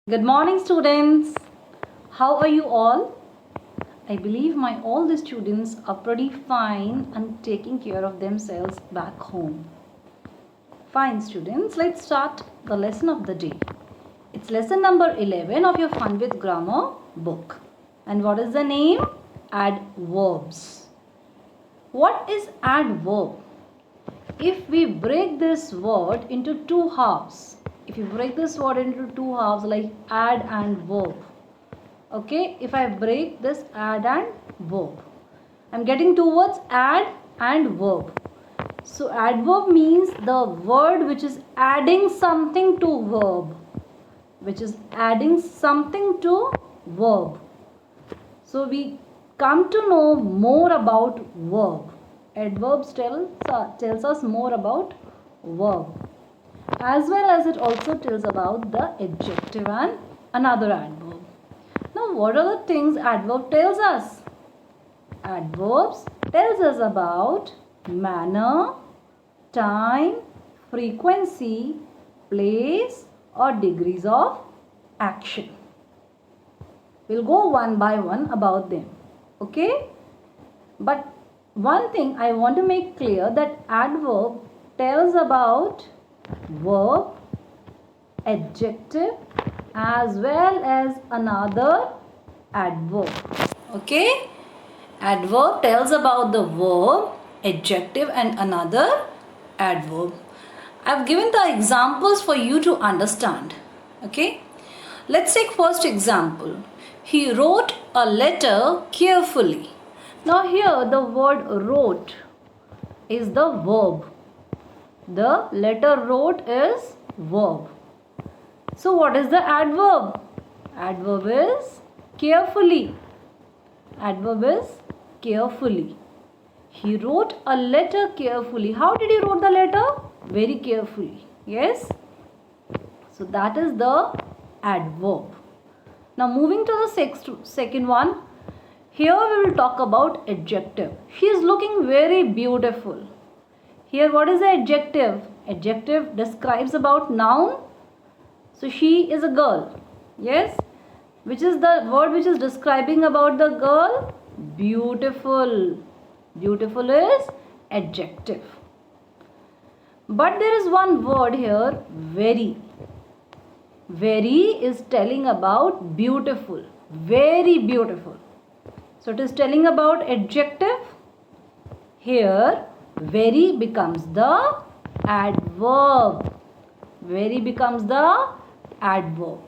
Good morning, students. How are you all? I believe my all the students are pretty fine and taking care of themselves back home. Fine, students. Let's start the lesson of the day. It's lesson number 11 of your Fun with Grammar book. And what is the name? Adverbs. What is adverb? If we break this word into two halves, like add and verb. Okay, if I break this add and verb, I'm getting towards add and verb. So adverb means the word which is adding something to verb, So we come to know more about verb. Adverbs tells us more about verb, as well as it also tells about the adjective and another adverb. Now, what are the things adverb tells us? Adverbs tells us about manner, time, frequency, place or degrees of action. We'll go one by one about them. Okay? But one thing I want to make clear, that adverb tells about verb, adjective as well as another adverb. Okay? Adverb tells about the verb, adjective and another adverb. I've given the examples for you to understand. Okay? Let's take first example. He wrote a letter carefully. Now here the word wrote is the verb. The letter wrote is verb. So what is the adverb? Adverb is carefully. Adverb is carefully. He wrote a letter carefully. How did he wrote the letter? Very carefully. Yes. So that is the adverb. Now moving to the second one. Here we will talk about adjective. She is looking very beautiful. Here what is the adjective? Adjective describes about noun. So she is a girl. Yes. Which is the word which is describing about the girl? Beautiful. Beautiful is adjective. But there is one word here, very. Very is telling about beautiful. Very beautiful. So it is telling about adjective. Here very becomes the adverb. Very becomes the adverb.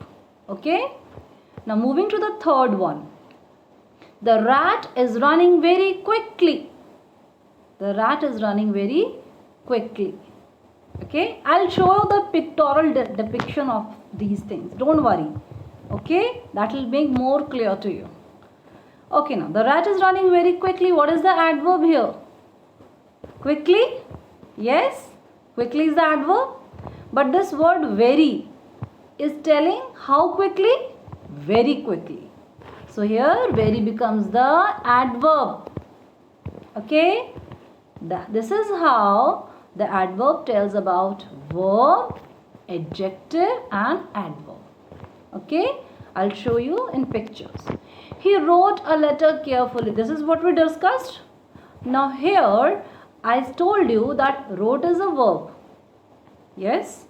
Okay. Now moving to the third one. The rat is running very quickly. The rat is running very quickly. Okay. I'll show you the pictorial depiction of these things. Don't worry. Okay. That will make more clear to you. Okay, now the rat is running very quickly. What is the adverb here? Quickly? Yes. Quickly is the adverb. But this word very is telling how quickly? Very quickly. So here very becomes the adverb. Okay. This is how the adverb tells about verb, adjective and adverb. Okay. I'll show you in pictures. He wrote a letter carefully. This is what we discussed. Now here I told you that wrote is a verb. Yes.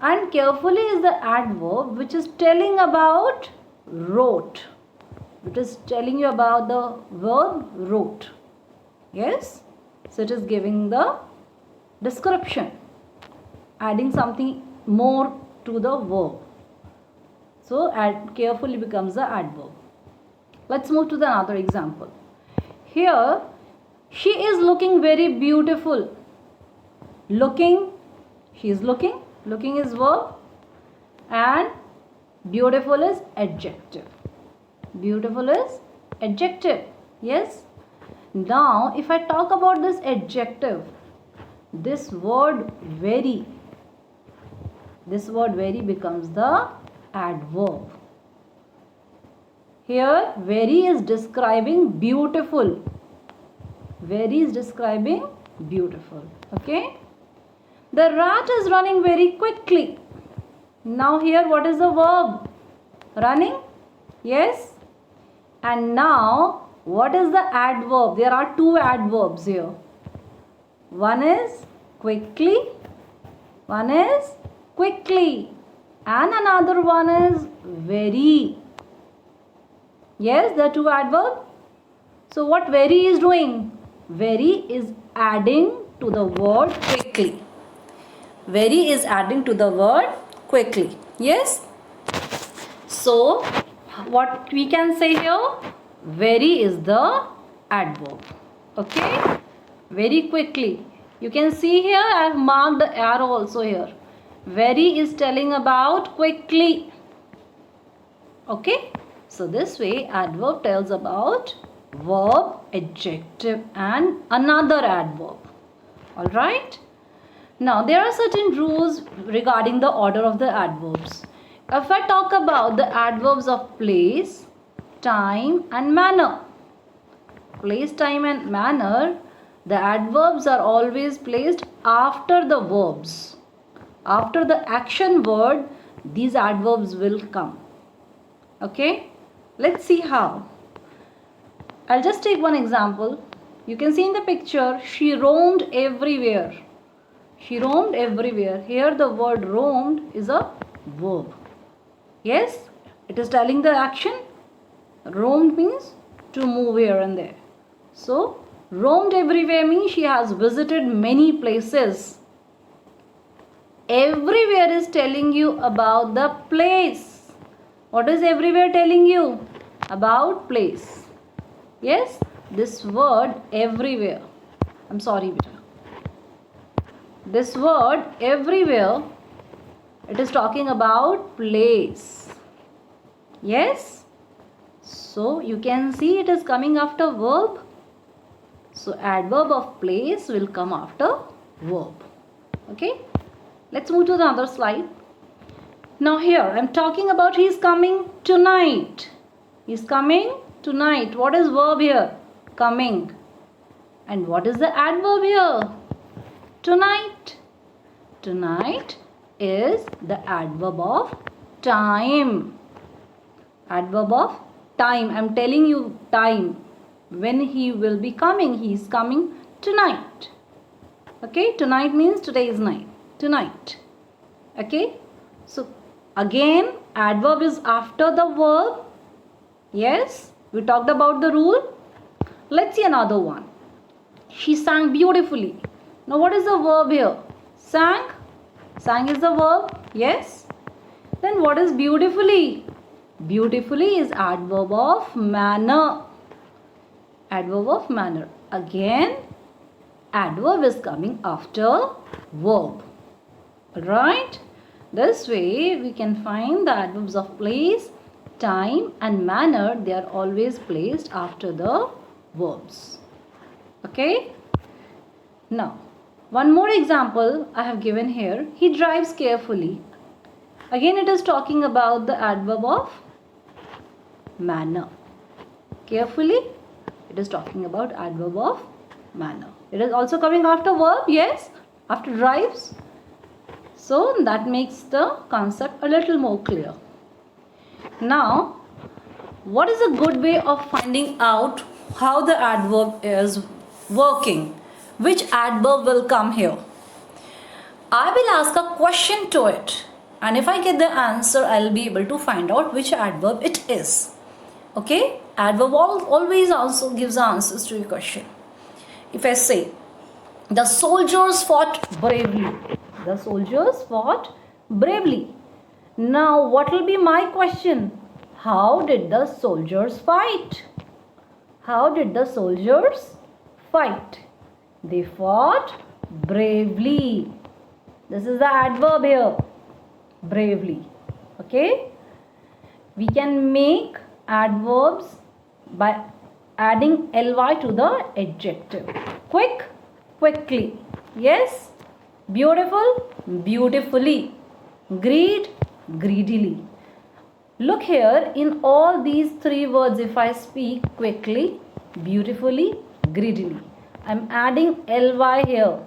And carefully is the adverb which is telling about wrote. It is telling you about the verb wrote. Yes. So it is giving the description. Adding something more to the verb. So carefully becomes the adverb. Let's move to the another example. Here she is looking very beautiful. Looking, she is looking. Looking is verb and beautiful is adjective. Beautiful is adjective. Yes. Now if I talk about this adjective, this word very becomes the adverb. Here very is describing beautiful. Very is describing beautiful. Okay. The rat is running very quickly. Now here what is the verb? Running? Yes. And now, what is the adverb? There are two adverbs here. One is quickly. One is quickly. And another one is very. Yes, the two adverbs. So what very is doing? Very is adding to the word quickly. Very is adding to the word quickly. Yes. So what we can say here? Very is the adverb. Okay. Very quickly. You can see here I have marked the arrow also here. Very is telling about quickly. Okay. So this way adverb tells about verb, adjective and another adverb. Alright. Now there are certain rules regarding the order of the adverbs. If I talk about the adverbs of place, time and manner. Place, time and manner, the adverbs are always placed after the verbs. After the action word, these adverbs will come. Okay, let's see how. I'll just take one example. You can see in the picture, she roamed everywhere. She roamed everywhere. Here the word roamed is a verb. Yes, it is telling the action. Roamed means to move here and there. So, roamed everywhere means she has visited many places. Everywhere is telling you about the place. What is everywhere telling you? About place. Yes, this word everywhere. I'm sorry, beta. This word everywhere, it is talking about place. Yes. So you can see it is coming after verb. So adverb of place will come after verb. Okay. Let's move to another slide. Now here I am talking about he is coming tonight. He is coming tonight. What is verb here? Coming. And what is the adverb here? Tonight. Tonight is the adverb of time. Adverb of time. I am telling you time. When he will be coming. He is coming tonight. Okay. Tonight means today is night. Tonight. Okay. So again adverb is after the verb. Yes. We talked about the rule. Let's see another one. She sang beautifully. Now what is the verb here? Sang. Sang is the verb. Yes. Then what is beautifully? Beautifully is adverb of manner. Adverb of manner. Again, adverb is coming after verb. Alright. This way we can find the adverbs of place, time and manner. They are always placed after the verbs. Okay. Now, one more example I have given here. He drives carefully. Again, it is talking about the adverb of manner. Carefully, it is talking about adverb of manner. It is also coming after verb, yes, after drives. So, that makes the concept a little more clear. Now, what is a good way of finding out how the adverb is working? Which adverb will come here? I will ask a question to it, and if I get the answer, I will be able to find out which adverb it is. Okay? Adverb always also gives answers to your question. If I say, the soldiers fought bravely. The soldiers fought bravely. Now, what will be my question? How did the soldiers fight? How did the soldiers fight? They fought bravely. This is the adverb here. Bravely. Okay. We can make adverbs by adding ly to the adjective. Quick, quickly. Yes. Beautiful, beautifully. Greed, greedily. Look here, in all these three words, if I speak quickly, beautifully, greedily, I am adding ly here.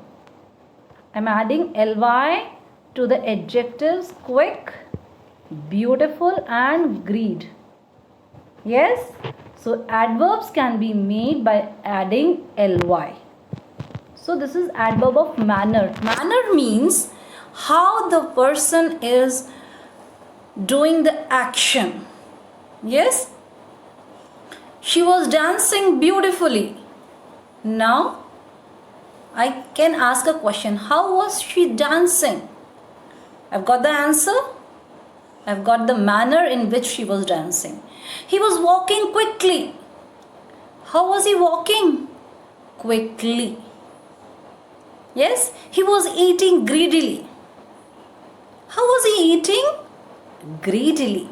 I am adding ly to the adjectives quick, beautiful and greed. Yes, so adverbs can be made by adding ly. So this is adverb of manner. Manner means how the person is doing the action. Yes, she was dancing beautifully. Now I can ask a question. How was she dancing? I've got the answer. I've got the manner in which she was dancing. He was walking quickly. How was he walking? Quickly. Yes, he was eating greedily. How was he eating? Greedily.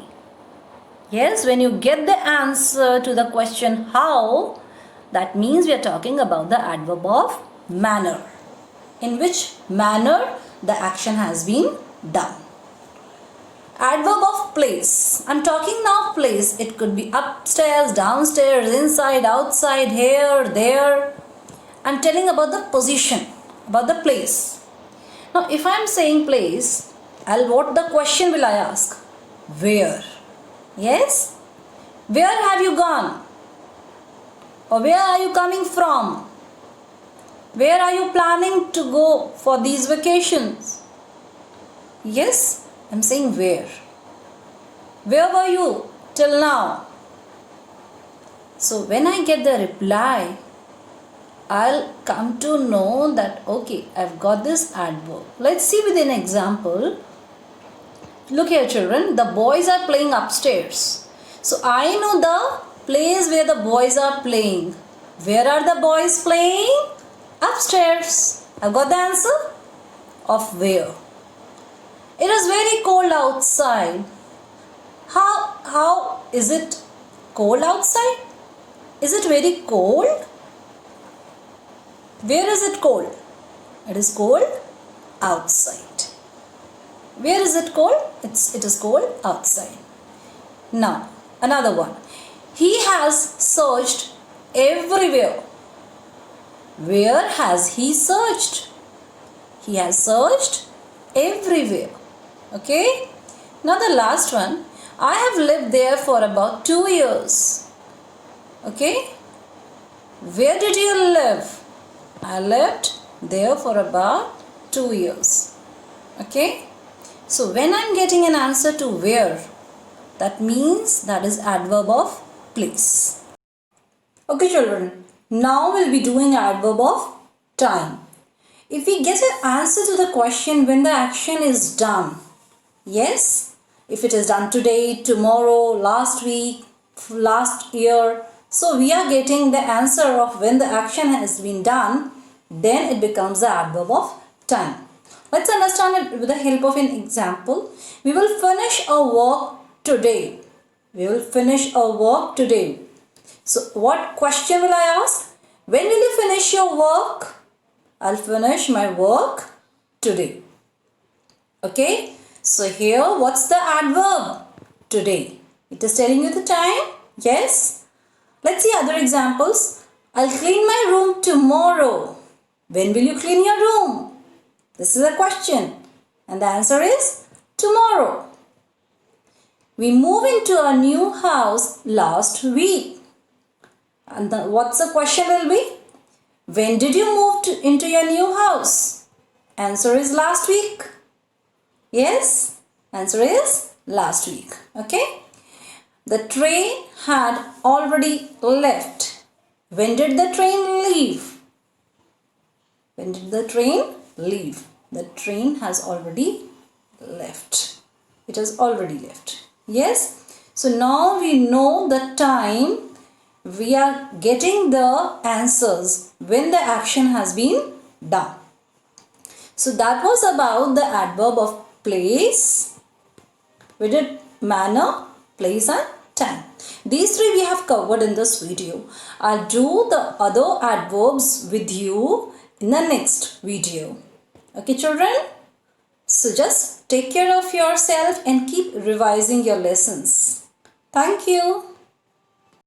Yes, when you get the answer to the question how, that means we are talking about the adverb of manner. In which manner the action has been done. Adverb of place. I'm talking now place. It could be upstairs, downstairs, inside, outside, here, there. I'm telling about the position, about the place. Now if I'm saying place, what the question will I ask? Where? Yes? Where have you gone? Or where are you coming from? Where are you planning to go for these vacations? Yes, I'm saying where. Where were you till now? So when I get the reply, I'll come to know that okay, I've got this adverb. Let's see with an example. Look here children, the boys are playing upstairs. So I know the place where the boys are playing. Where are the boys playing? Upstairs. I've got the answer of where. It is very cold outside. How is it cold outside? Is it very cold? Where is it cold? It is cold outside. Where is it cold? It is cold outside. Now, another one. He has searched everywhere. Where has he searched? He has searched everywhere. Okay? Now the last one. I have lived there for about 2 years. Okay? Where did you live? I lived there for about 2 years. Okay? So when I'm getting an answer to where, that means that is adverb of place. Okay children, now we'll be doing adverb of time. If we get an answer to the question when the action is done, yes, if it is done today, tomorrow, last week, last year, so we are getting the answer of when the action has been done, then it becomes the adverb of time. Let's understand it with the help of an example. We will finish our work today. We will finish our work today. So what question will I ask? When will you finish your work? I'll finish my work today. Okay. So here what's the adverb? Today. It is telling you the time. Yes. Let's see other examples. I'll clean my room tomorrow. When will you clean your room? This is a question. And the answer is tomorrow. We moved into a new house last week. And what's the question will be? When did you move into your new house? Answer is last week. Yes, answer is last week. Okay. The train had already left. When did the train leave? When did the train leave? The train has already left. It has already left. Yes. So now we know the time. We are getting the answers when the action has been done. So that was about the adverb of place. We did manner, place and time. These three we have covered in this video. I'll do the other adverbs with you in the next video. Okay children? So just take care of yourself and keep revising your lessons. Thank you.